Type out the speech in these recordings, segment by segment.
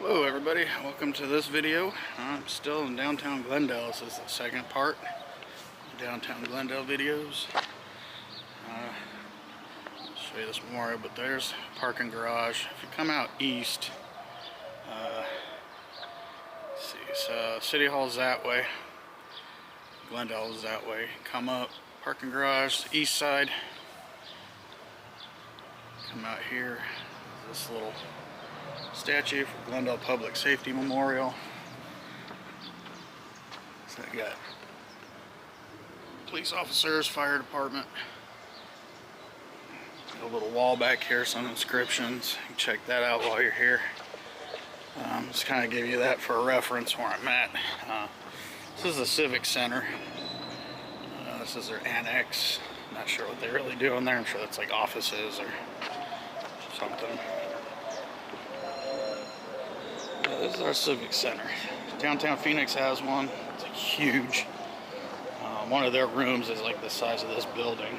Hello everybody, welcome to this video. I'm still in downtown Glendale. This is the second part of downtown Glendale videos. I'll show you this memorial, but there's parking garage. If you come out east, let's see, so City Hall is that way, Glendale is that way. Come up, parking garage, the east side. Come out here, this little statue for Glendale Public Safety Memorial. So I got police officers, fire department. Got a little wall back here, some inscriptions. You can check that out while you're here. Just kind of give you that for a reference where I'm at. This is the Civic Center. This is their annex. Not sure what they really do in there. I'm sure that's like offices or something. This is our Civic Center. Downtown Phoenix has one. It's huge. One of their rooms is like the size of this building.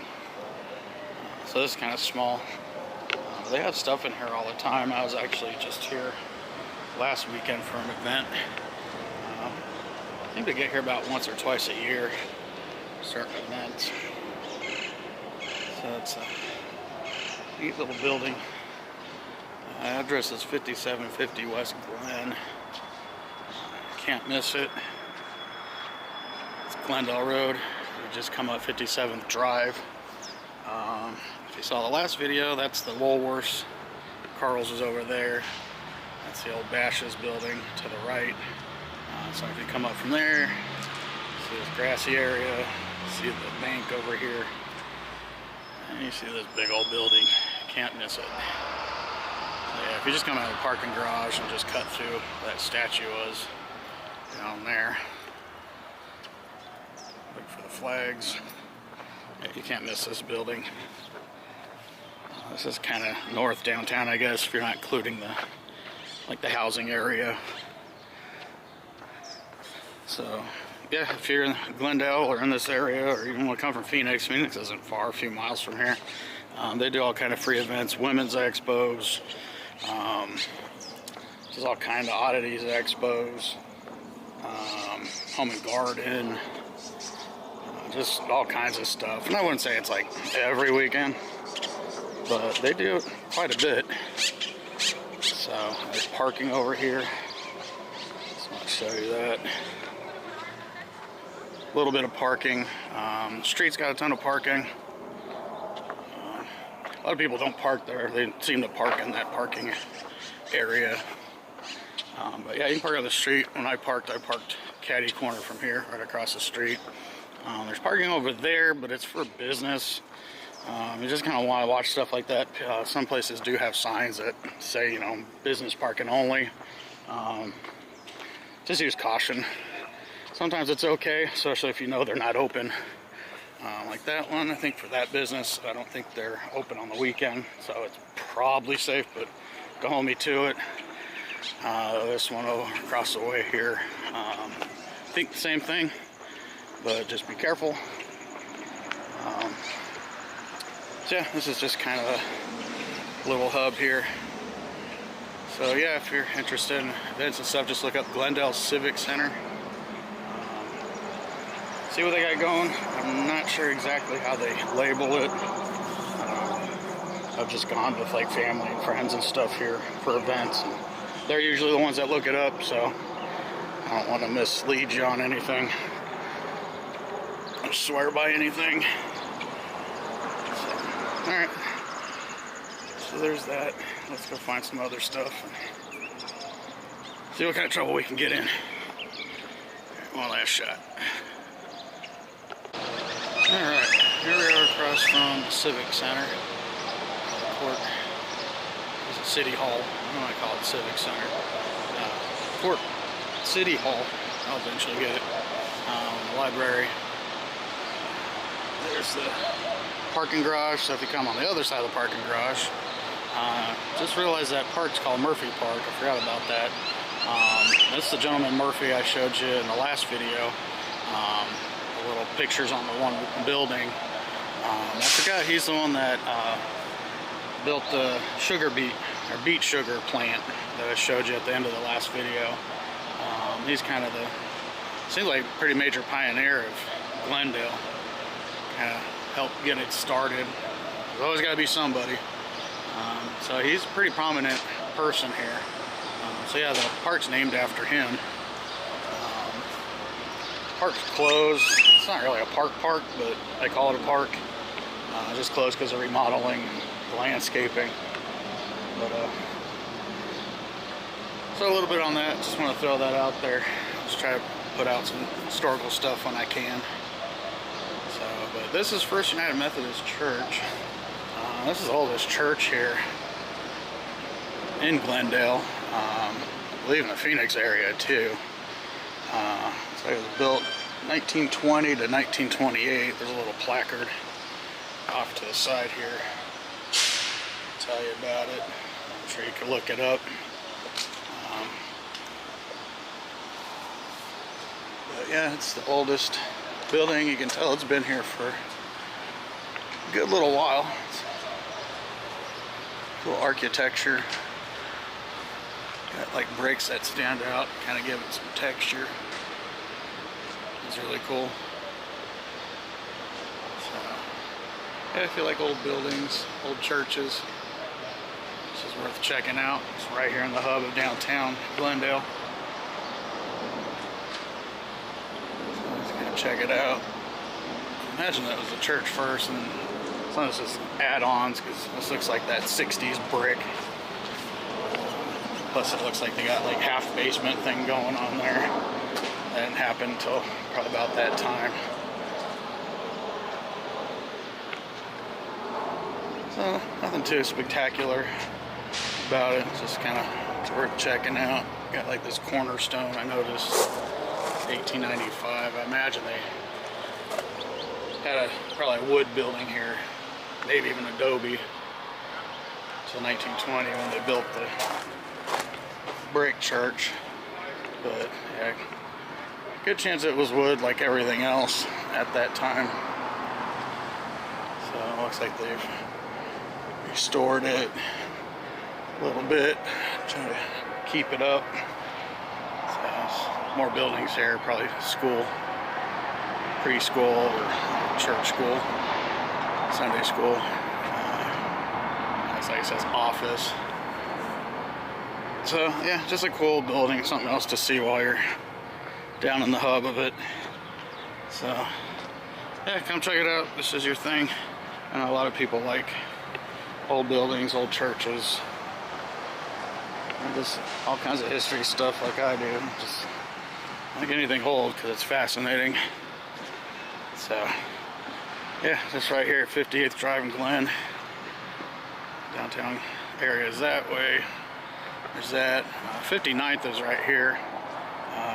So this is kind of small. They have stuff in here all the time. I was actually just here last weekend for an event. I think they get here about once or twice a year, certain events. So it's a neat little building. Address is 5750 West Glen. Can't miss it. It's Glendale Road. You just come up 57th Drive. If you saw the last video, that's the Woolworths. Carl's is over there. That's the old Bash's building to the right. So if you come up from there, see this grassy area, see the bank over here, and you see this big old building. Can't miss it. Yeah, if you just come out of the parking garage and just cut through, that statue was down there. Look for the flags. Yeah, you can't miss this building. This is kind of north downtown, I guess, if you're not including the housing area. So, yeah, if you're in Glendale or in this area, or you want to come from Phoenix, Phoenix isn't far, a few miles from here. They do all kind of free events, women's expos. There's all kind of oddities expos, home and garden, just all kinds of stuff. And I wouldn't say it's like every weekend, but they do quite a bit. So there's parking over here. Just want to show you that. A little bit of parking. The street's got a ton of parking. A lot of people don't park there. They seem to park in that parking area. But yeah, you can park on the street. When I parked caddy corner from here, right across the street. There's parking over there, but it's for business. You just kind of want to watch stuff like that. Some places do have signs that say, you know, business parking only. Just use caution. Sometimes it's okay, especially if you know they're not open. Like that one, I think for that business, I don't think they're open on the weekend, so it's probably safe, but don't hold me to it. This one over across the way here, I think the same thing, but just be careful. So yeah, this is just kind of a little hub here. So yeah, if you're interested in events and stuff, just look up Glendale Civic Center. See what they got going. I'm not sure exactly how they label it. I've just gone with like family and friends and stuff here for events. And they're usually the ones that look it up, so I don't want to mislead you on anything. I don't swear by anything. So, alright. So there's that. Let's go find some other stuff. See what kind of trouble we can get in. One last shot. Alright, here we are across from the Civic Center. Court. It's a City Hall. I don't want to call it Civic Center. Court. City Hall. I'll eventually get it. Library. There's the parking garage. So if you come on the other side of the parking garage, just realized that park's called Murphy Park. I forgot about that. This is the gentleman Murphy I showed you in the last video. Little pictures on the one building. I forgot he's the one that built the sugar beet or beet sugar plant that I showed you at the end of the last video. He's kind of seems like a pretty major pioneer of Glendale. Kind of helped get it started. There's always got to be somebody. So he's a pretty prominent person here. So yeah, the park's named after him. Park's closed. It's not really a park, but they call it a park. Just closed because of remodeling, landscaping. But so a little bit on that. Just want to throw that out there. Just try to put out some historical stuff when I can. So, but this is First United Methodist Church. This is the oldest church here in Glendale. I believe in the Phoenix area too. So it was built 1920 to 1928. There's a little placard off to the side here. Tell you about it. I'm sure you can look it up. But yeah, it's the oldest building. You can tell it's been here for a good little while. It's cool architecture. Got like bricks that stand out, kind of give it some texture. It's really cool. So, yeah, if you like old buildings, old churches, this is worth checking out. It's right here in the hub of downtown Glendale. So let's go check it out. Imagine that was the church first, and some of this is add-ons because this looks like that 60s brick. Plus it looks like they got like half basement thing going on there. That didn't happen until probably about that time. So nothing too spectacular about it. It's just kind of worth checking out. Got like this cornerstone. I noticed 1895. I imagine they had probably a wood building here, maybe even adobe, until 1920 when they built the brick church. But yeah, good chance it was wood like everything else at that time. So it looks like they've restored it a little bit, trying to keep it up. So more buildings here, probably school, preschool or church school, Sunday school. It's like it says office. So yeah, just a cool building, something else to see while you're down in the hub of it. So yeah, come check it out. This is your thing. I know a lot of people like old buildings, old churches, and just all kinds of history stuff like I do. Just like anything old because it's fascinating. So yeah, just right here at 58th Drive in Glen. Downtown area is that way. There's that. 59th is right here.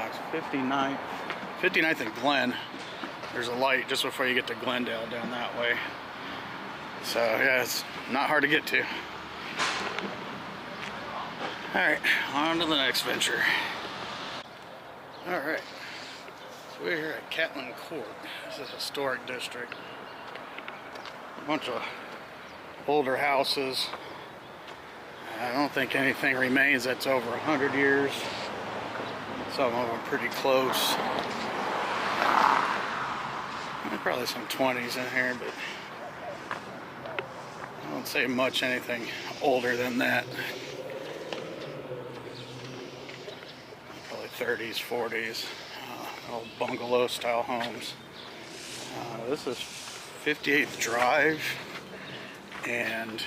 It's 59th and Glen. There's a light just before you get to Glendale down that way. So yeah, it's not hard to get to. Alright, on to the next venture. Alright, so we're here at Catlin Court. This is a historic district. A bunch of older houses. I don't think anything remains that's over 100 years. Some of them pretty close. There's probably some 20s in here, but I don't say much anything older than that. Probably 30s, 40s. Old bungalow style homes. This is 58th Drive, and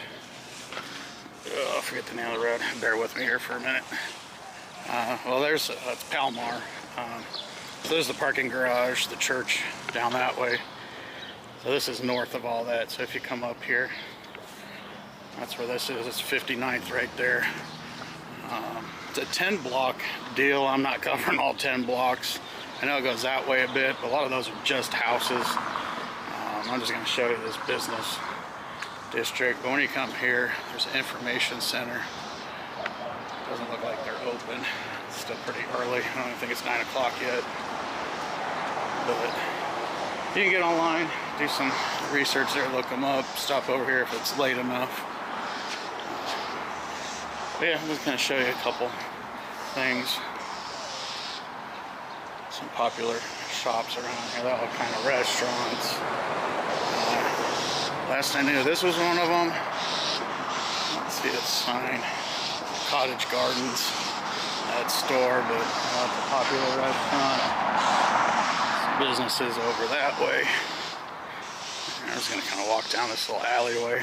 I forget the name of the road. Bear with me here for a minute. Well, that's Palmar. So there's the parking garage, the church down that way. So this is north of all that. So if you come up here, that's where this is. It's 59th right there. It's a 10 block deal. I'm not covering all 10 blocks. I know it goes that way a bit, but a lot of those are just houses. I'm just going to show you this business district. But when you come here, there's an information center. Doesn't look like they're open. It's still pretty early. I don't even think it's 9 o'clock yet. But you can get online, do some research there, look them up, stop over here if it's late enough. But yeah, I'm just gonna show you a couple things. Some popular shops around here. They're all kind of restaurants. Last I knew, this was one of them. Let's see a sign. Cottage Gardens. That store, but not the popular restaurant. Some businesses over that way. I'm just gonna kind of walk down this little alleyway.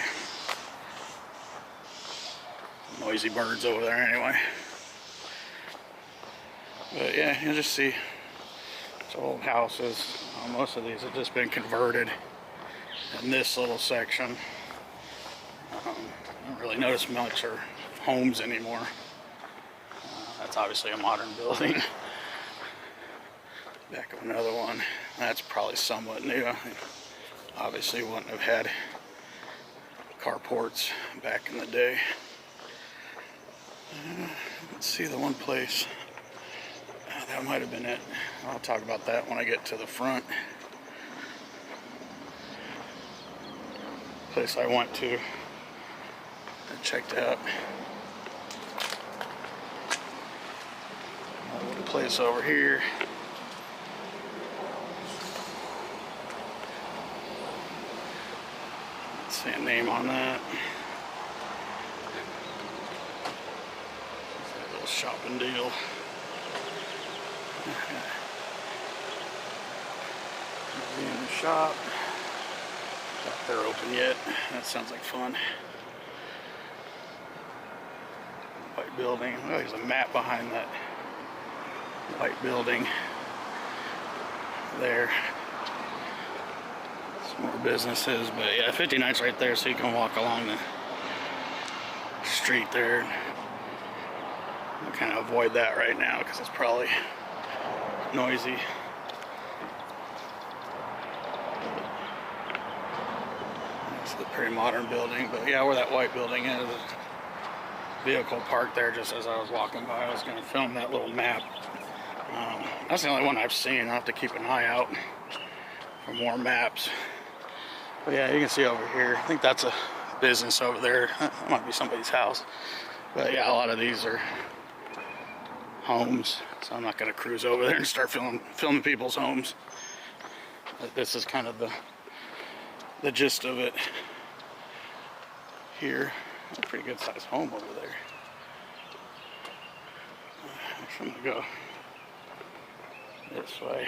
Noisy birds over there anyway. But yeah, you'll just see it's old houses. Most of these have just been converted in this little section. I don't really notice much or homes anymore. That's obviously a modern building. Back of another one. That's probably somewhat new. Obviously wouldn't have had carports back in the day. Let's see the one place. That might have been it. I'll talk about that when I get to the front. Place I went to and checked out. A little place over here. Let's see a name on that. A little shopping deal. In the shop. Not they're open yet. That sounds like fun. White building. Oh, there's a map behind that white building there. Some more businesses, but yeah, 59's right there, so you can walk along the street there. I'll kind of avoid that right now because it's probably noisy. It's a pretty modern building, but yeah, where that white building is, vehicle parked there just as I was walking by. I was going to film that little map. That's the only one I've seen. I'll have to keep an eye out for more maps. But yeah, you can see over here, I think that's a business over there. That might be somebody's house. But yeah, a lot of these are homes, so I'm not going to cruise over there and start filming people's homes. But this is kind of the gist of it here. A pretty good sized home over there. I'm going to go this way.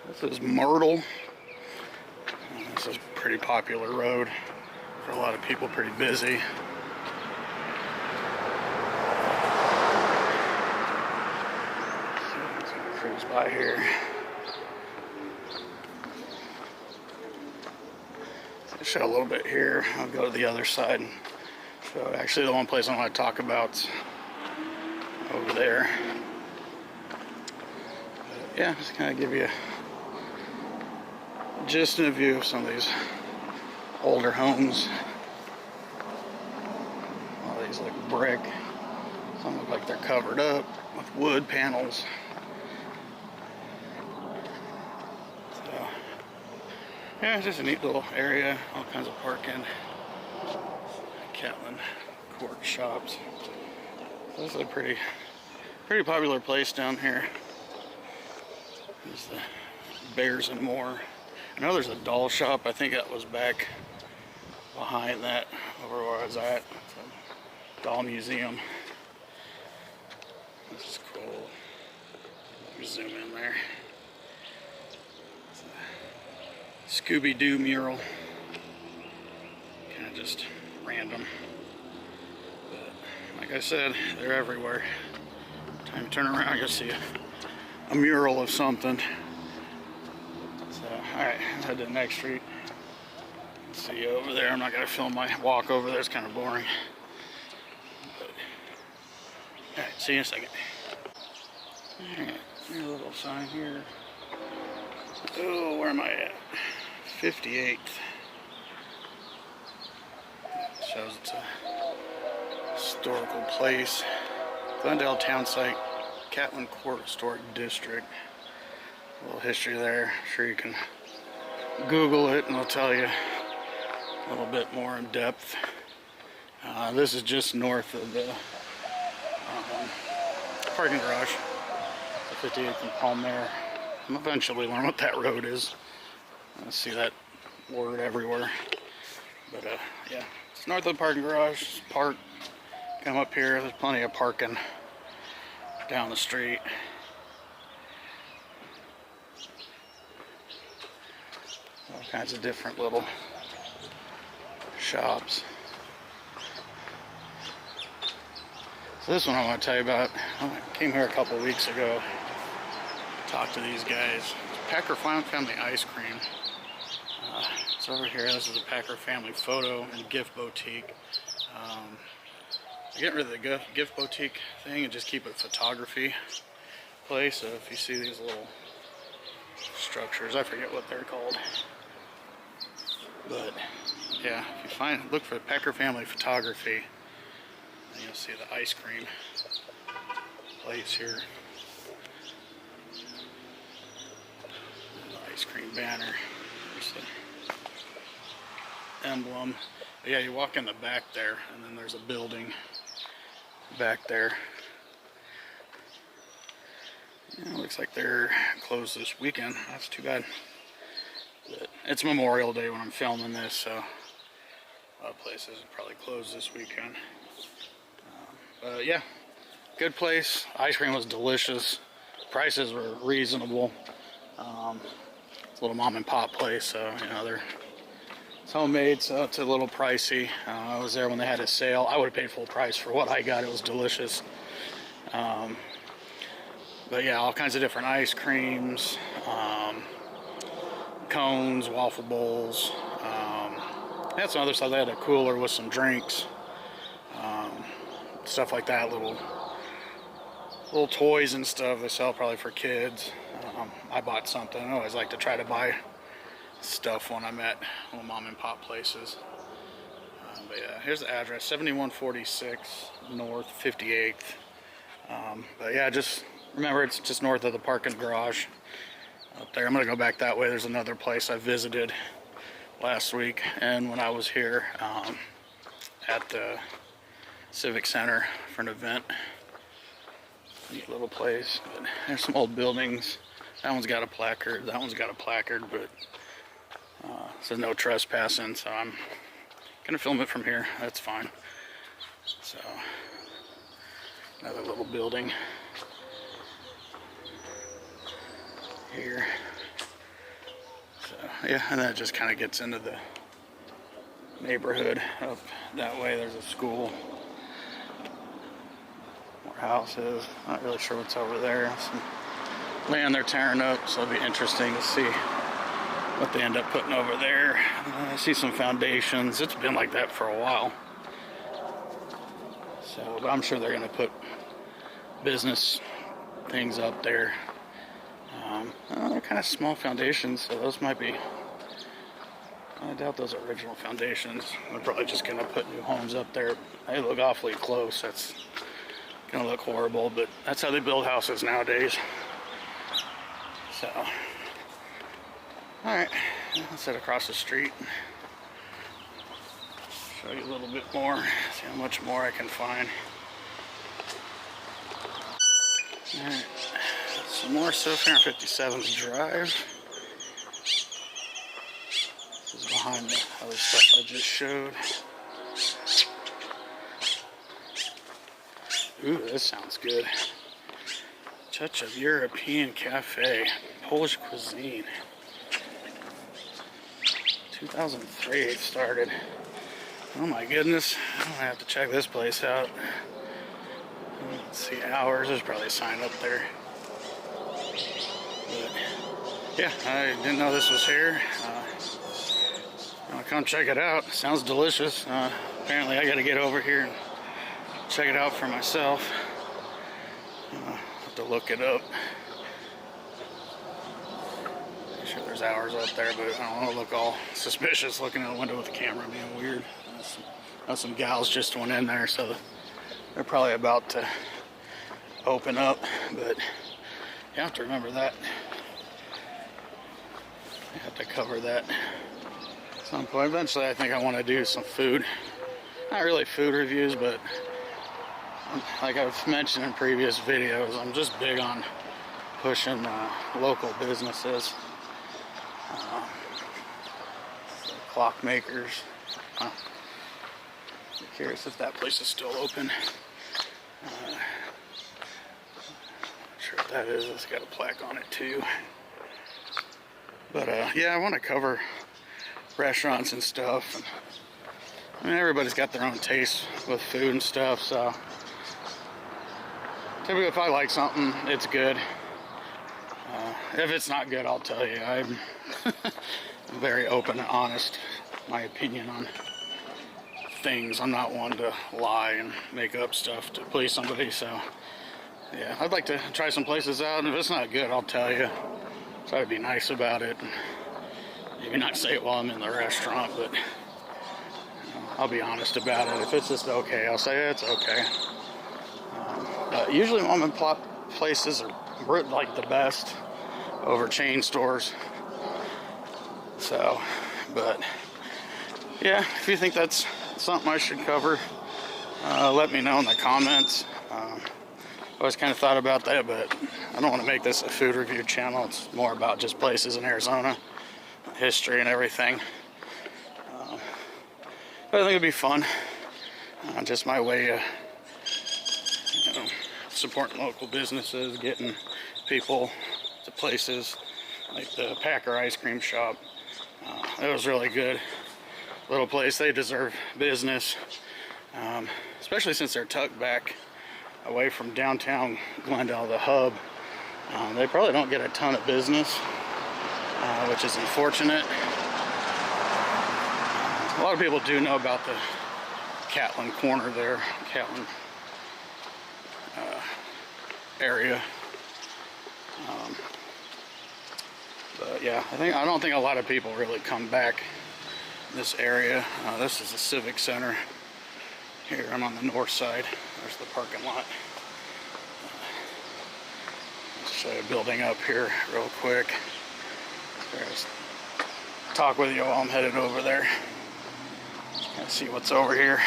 This is Myrtle. This is a pretty popular road for a lot of people, pretty busy. Cruise by here. So I'll show a little bit here. I'll go to the other side and show. Actually, the one place I want to talk about over there. But yeah, just kind of give you a gist and a view of some of these older homes. All these look brick. Some look like they're covered up with wood panels. Yeah, it's just a neat little area, all kinds of parking. Catlin cork shops. So this is a pretty popular place down here. There's the Bears and More. I know there's a doll shop. I think that was back behind that, over where I was at. It's a doll museum. This is cool. Let me zoom in there. Scooby-Doo mural. Kind of just random. But like I said, they're everywhere. Time to turn around, you'll see a mural of something. So, alright, head to the next street. See you over there. I'm not going to film my walk over there, it's kind of boring. Alright, see you in a second. Alright, a little sign here. Oh, where am I at? 58th. Shows it's a historical place. Glendale Town Site, Catlin Court Historic District. A little history there. I'm sure you can Google it and it'll tell you a little bit more in depth. This is just north of the parking garage, the 58th and Palmer. I'm eventually learn what that road is. I see that word everywhere. But yeah, it's north of the parking garage. Just park, come up here. There's plenty of parking down the street. All kinds of different little shops. So this one I want to tell you about. I came here a couple weeks ago, talked to these guys. Packer Family Ice Cream. It's over here. This is a Packer Family Photo and Gift Boutique. Get rid of the gift boutique thing and just keep it a photography place. So if you see these little structures, I forget what they're called. But yeah, if you look for Packer Family Photography, and you'll see the ice cream place here. The ice cream banner. There's the emblem. But yeah, you walk in the back there, and then there's a building back there. Yeah, looks like they're closed this weekend. That's too bad. But it's Memorial Day when I'm filming this, so a lot of places are probably closed this weekend. But yeah, good place. Ice cream was delicious. Prices were reasonable. It's a little mom and pop place, so you know it's homemade, so it's a little pricey. I was there when they had a sale. I would have paid full price for what I got. It was delicious. But yeah, all kinds of different ice creams, cones, waffle bowls. They had some other stuff. They had a cooler with some drinks, stuff like that. Little toys and stuff they sell probably for kids. I bought something. I always like to try to buy stuff when I'm at little mom and pop places. But yeah, here's the address: 7146 North 58th. But yeah, just remember it's just north of the parking garage up there. I'm gonna go back that way. There's another place I visited last week, and when I was here at the Civic Center for an event. Neat little place. But there's some old buildings. That one's got a placard. That one's got a placard, but it says no trespassing, so I'm gonna film it from here. That's fine. So another little building here. So yeah, and that just kind of gets into the neighborhood up that way. There's a school, more houses. Not really sure what's over there. Some land they're tearing up, so it'll be interesting to see what they end up putting over there. I see some foundations. It's been like that for a while. So, but I'm sure they're going to put business things up there. They're kind of small foundations, so those might be, I doubt those are original foundations. They're probably just going to put new homes up there. They look awfully close. That's going to look horrible, but that's how they build houses nowadays. So, alright, let's head across the street. Show you a little bit more, see how much more I can find. Alright, some more stuff here on 57th Drive. This is behind the other stuff I just showed. Ooh, this sounds good. Touch of European Cafe, Polish cuisine. 2003 it started. Oh my goodness, I'm gonna have to check this place out. Let's see, hours, there's probably a sign up there. But yeah, I didn't know this was here. I'll come check it out. Sounds delicious. Apparently I gotta get over here and check it out for myself. Have to look it up. I'm sure there's hours up there, but I don't want to look all suspicious looking out the window with the camera being weird. Some gals just went in there, so they're probably about to open up, but you have to remember that. You have to cover that at some point. Eventually I think I want to do some food. not really food reviews, but like I've mentioned in previous videos, I'm just big on pushing local businesses, clockmakers. I'm curious if that place is still open. Not sure what that is. It's got a plaque on it too. But yeah, I want to cover restaurants and stuff. And, I mean, everybody's got their own taste with food and stuff, so typically if I like something, it's good. If it's not good, I'll tell you. I'm very open and honest, my opinion on things. I'm not one to lie and make up stuff to please somebody, so yeah, I'd like to try some places out, and if it's not good, I'll tell you. Try to be nice about it. Maybe not say it while I'm in the restaurant, but I'll be honest about it. If it's just okay, I'll say it's okay. But usually mom and pop places are like the best over chain stores. So, but yeah, if you think that's something I should cover, let me know in the comments. I always kind of thought about that, but I don't want to make this a food review channel. It's more about just places in Arizona, history and everything. But I think it'd be fun. Just my way of, supporting local businesses, getting people to places like the Packer ice cream shop. It was really good. Little place. They deserve business, especially since they're tucked back away from downtown Glendale, the hub. They probably don't get a ton of business, which is unfortunate. A lot of people do know about the Catlin corner there, Catlin area. But yeah, I don't think a lot of people really come back this area. This is the Civic Center. Here I'm on the north side. There's the parking lot. Let's show you a building up here real quick. There's talk with you while I'm headed over there. Kind of see what's over here.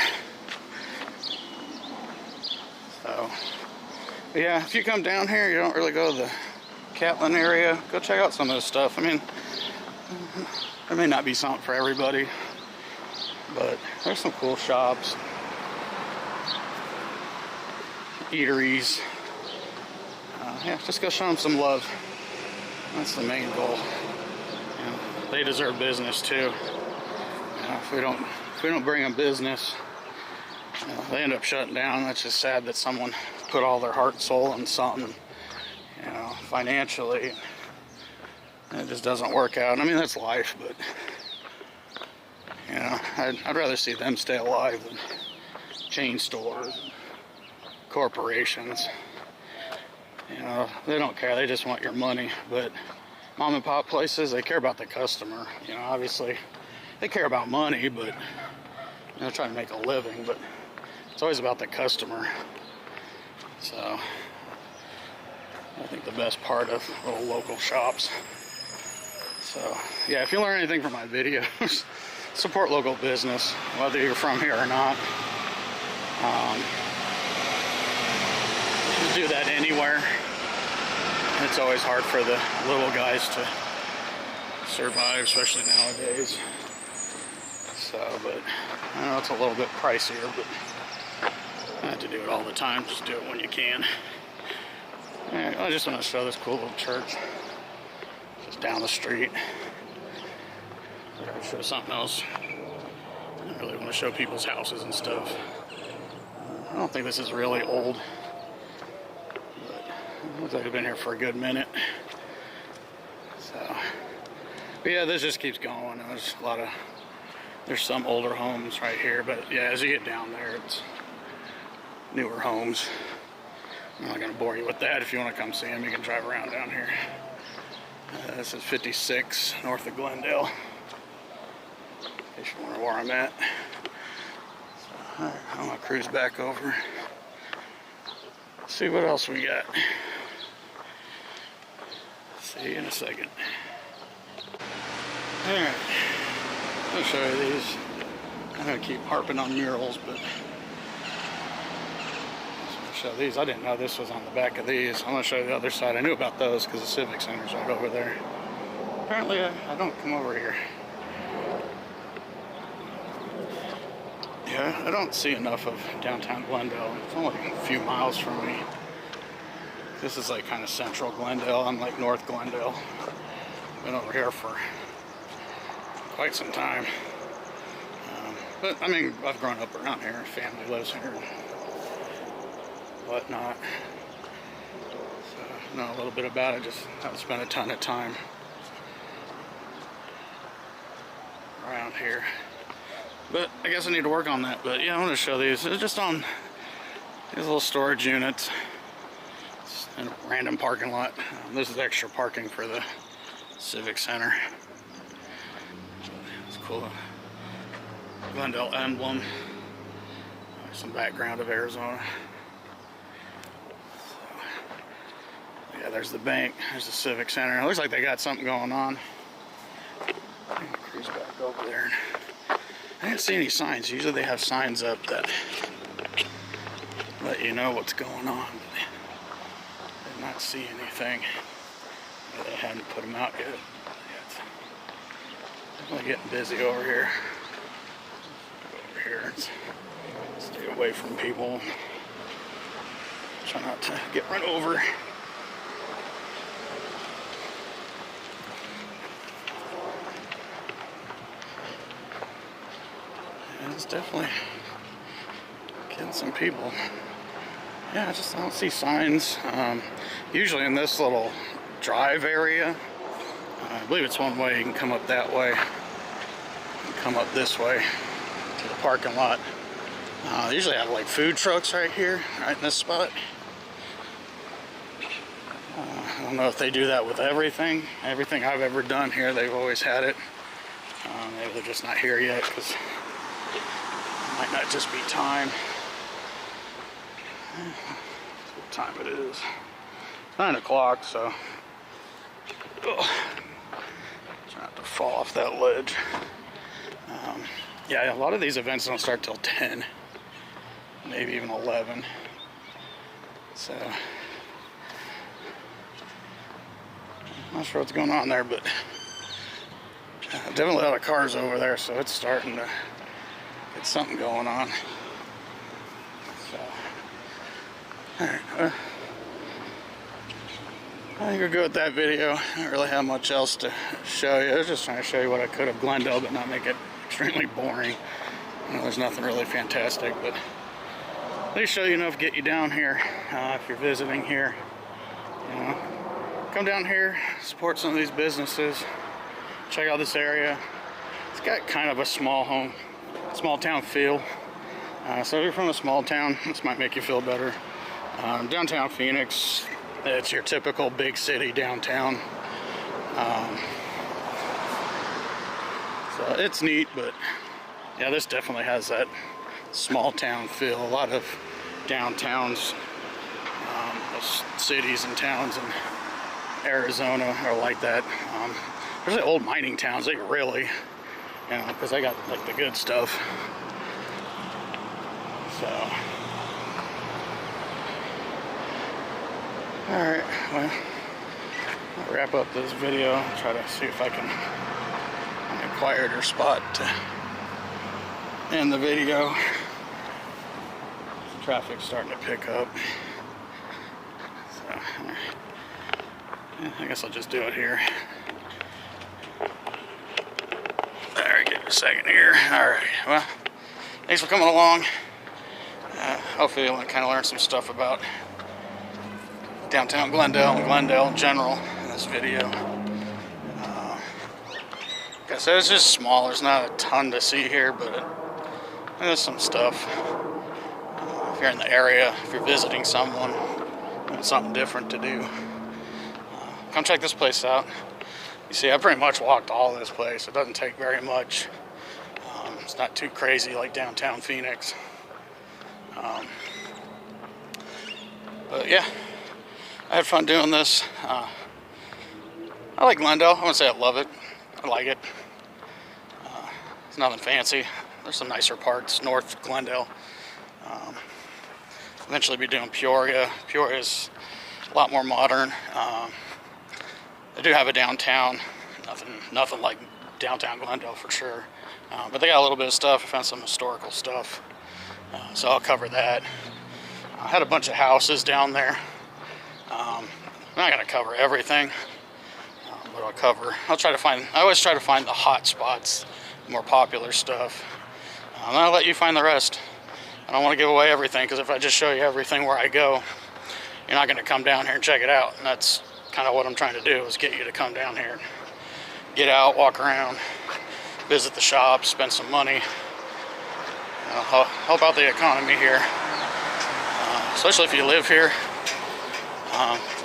So, but yeah, if you come down here, you don't really go to the Catlin area, go check out some of this stuff. I mean, there may not be something for everybody, but there's some cool shops, eateries. Yeah, just go show them some love. That's the main goal. They deserve business too. If we don't bring them business, they end up shutting down. That's just sad that someone put all their heart and soul in something, financially. It just doesn't work out. I mean, that's life, but I'd rather see them stay alive than chain stores, corporations. They don't care. They just want your money. But mom and pop places, they care about the customer. Obviously they care about money, but they're trying to make a living, but it's always about the customer. So I think the best part of little local shops. So yeah, if you learn anything from my videos, support local business, whether you're from here or not. Just do that anywhere. It's always hard for the little guys to survive, especially nowadays. So, but I know it's a little bit pricier, but I have to do it all the time. Just do it when you can. Right, I just want to show this cool little church just down the street. I'll show something else. I don't really want to show people's houses and stuff. I don't think this is really old, but it looks like it's been here for a good minute. So, but yeah, this just keeps going. There's some older homes right here, but yeah, as you get down there, it's newer homes. I'm not going to bore you with that. If you want to come see them, you can drive around down here. This is 56 north of Glendale, in case you wonder where I'm at. So, all right, I'm going to cruise back over. See what else we got. See you in a second. Alright, I'll show you these I'm gonna keep harping on murals, but I'll show these. I didn't know this was on the back of these. I'm gonna show you the other side. I knew about those because the Civic Center's right over there. Apparently, I don't come over here. Yeah, I don't see enough of downtown Glendale. It's only a few miles from me. This is like kind of central Glendale. I'm like North Glendale. Been over here for quite some time. But I mean, I've grown up around here. Family lives here and whatnot. So I know a little bit about it. Just haven't spent a ton of time around here. But I guess I need to work on that. But yeah, I want to show these. It's just on these little storage units. It's in a random parking lot. This is extra parking for the Civic Center. It's cool. Glendale emblem. Some background of Arizona. So, yeah, there's the bank. There's the Civic Center. It looks like they got something going on. I'm gonna cruise back over there. I didn't see any signs. Usually they have signs up that let you know what's going on. But I did not see anything. They hadn't put them out yet. It's definitely getting busy over here. Over here, stay away from people. Try not to get run over. It's definitely getting some people. Yeah, I don't see signs. Usually in this little drive area, I believe it's one way. You can come up that way and come up this way to the parking lot. They usually have like food trucks right here, right in this spot. I don't know if they do that with everything. Everything I've ever done here, they've always had it. Maybe they're just not here yet because might not just be time. What time it is? It's 9 o'clock, so try not to fall off that ledge. Yeah, a lot of these events don't start till 10, maybe even 11. So I'm not sure what's going on there, but definitely a lot of cars over there, so it's starting to get something going on. So, alright, I think we're good with that video. I don't really have much else to show you. I was just trying to show you what I could of Glendale, but not make it extremely boring. You know, there's nothing really fantastic, but at least show you enough to get you down here if you're visiting here. You know, come down here, support some of these businesses, check out this area. It's got kind of a small town feel. So if you're from a small town, this might make you feel better. Downtown Phoenix, it's your typical big city downtown. So it's neat, but yeah, this definitely has that small town feel. A lot of downtowns, cities and towns in Arizona are like that. There's like old mining towns, like really, you know, because they got like the good stuff. So, alright, well, I'll wrap up this video. I'll try to see if I can find a quieter spot to end the video. The traffic's starting to pick up. So, yeah, I guess I'll just do it here. There, give me a second here. Alright, well, thanks for coming along. Hopefully you'll kind of learn some stuff about downtown Glendale and Glendale in general in this video. Like I said, it's just small. There's not a ton to see here, but there's some stuff. If you're in the area, if you're visiting someone, it's something different to do. Come check this place out. You see, I pretty much walked all of this place. It doesn't take very much. It's not too crazy like downtown Phoenix. But yeah, I had fun doing this. I like Glendale. I wouldn't say I love it. I like it. It's nothing fancy. there's some nicer parts north of Glendale. Eventually be doing Peoria. Peoria is a lot more modern. They do have a downtown, nothing like downtown Glendale for sure. But they got a little bit of stuff. I found some historical stuff, so I'll cover that. I had a bunch of houses down there. I'm not gonna cover everything, but I'll try to find. I always try to find the hot spots, the more popular stuff. And I'll let you find the rest. I don't want to give away everything, because if I just show you everything where I go, you're not going to come down here and check it out. And that's kind of what I'm trying to do, is get you to come down here, get out, walk around, visit the shops, spend some money, help out the economy here, especially if you live here.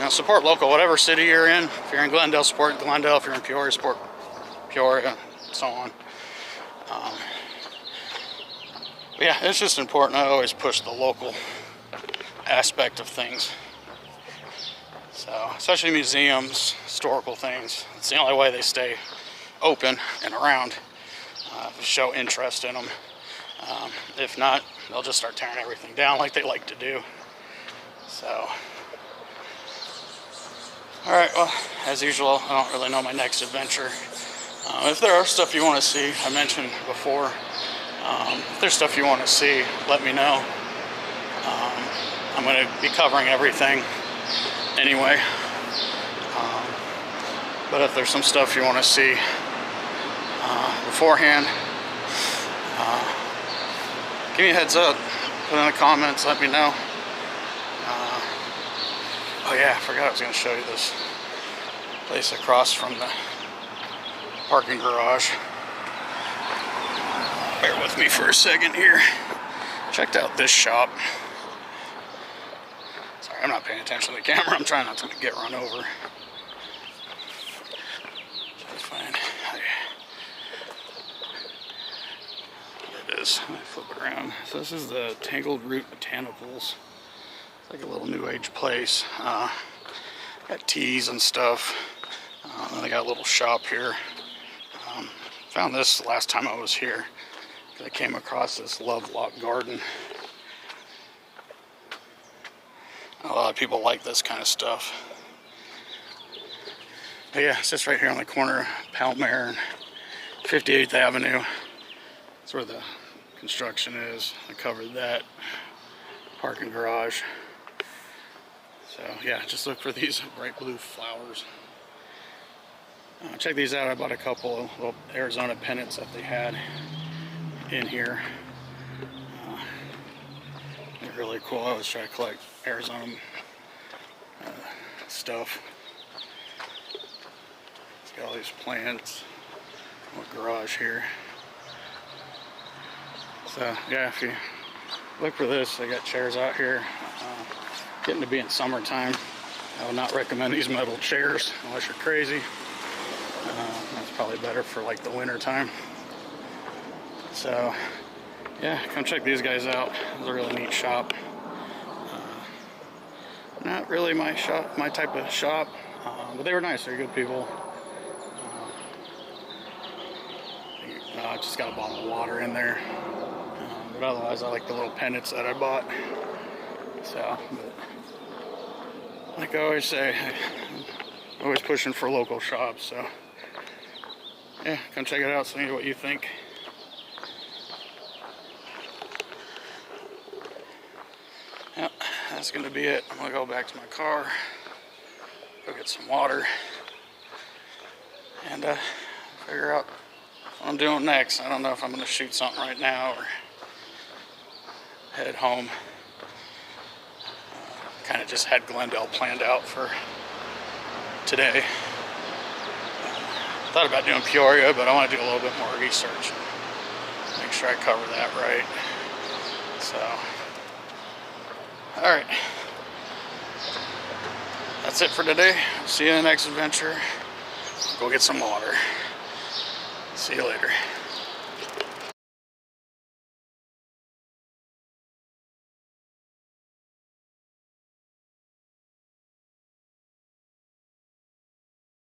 Support local, whatever city you're in. If you're in Glendale, support Glendale. If you're in Peoria, support Peoria, and so on. Yeah, it's just important. I always push the local aspect of things. So, especially museums, historical things. It's the only way they stay open and around. Show interest in them. If not, they'll just start tearing everything down like they like to do. So, alright, well, as usual, I don't really know my next adventure. If there are stuff you want to see, I mentioned before, if there's stuff you want to see, let me know. I'm going to be covering everything anyway. But if there's some stuff you want to see beforehand, give me a heads up. Put in the comments, let me know. Oh yeah, I forgot I was going to show you this place across from the parking garage. Bear with me for a second here. Checked out this shop. Sorry, I'm not paying attention to the camera. I'm trying not to get run over. Try to find. There it is. Let me flip it around. So this is the Tangled Root Botanicals. It's like a little new age place. Got teas and stuff. Then they got a little shop here. Found this last time I was here. I came across this Lovelock garden. A lot of people like this kind of stuff. But yeah, it's just right here on the corner of Palmer and 58th Avenue. That's where the construction is. I covered that. Parking garage. So yeah, just look for these bright blue flowers. Check these out. I bought a couple of little Arizona pennants that they had in here. They're really cool. I always try to collect Arizona stuff. It's got all these plants. Little garage here. So yeah, if you look for this, they got chairs out here. Getting to be in summertime. I would not recommend these metal chairs unless you're crazy. That's probably better for like the winter time. So yeah, come check these guys out. It's a really neat shop. Not really my type of shop, but they were nice. They're good people. I just got a bottle of water in there, but otherwise I like the little pennants that I bought. So, but like I always say, I'm always pushing for local shops. So yeah, come check it out. See what you think. Yep, that's going to be it. I'm going to go back to my car, go get some water, and figure out what I'm doing next. I don't know if I'm going to shoot something right now or head home. Kind of just had Glendale planned out for today. Thought about doing Peoria, but I want to do a little bit more research. Make sure I cover that right. So, alright. That's it for today. See you in the next adventure. Go get some water. See you later.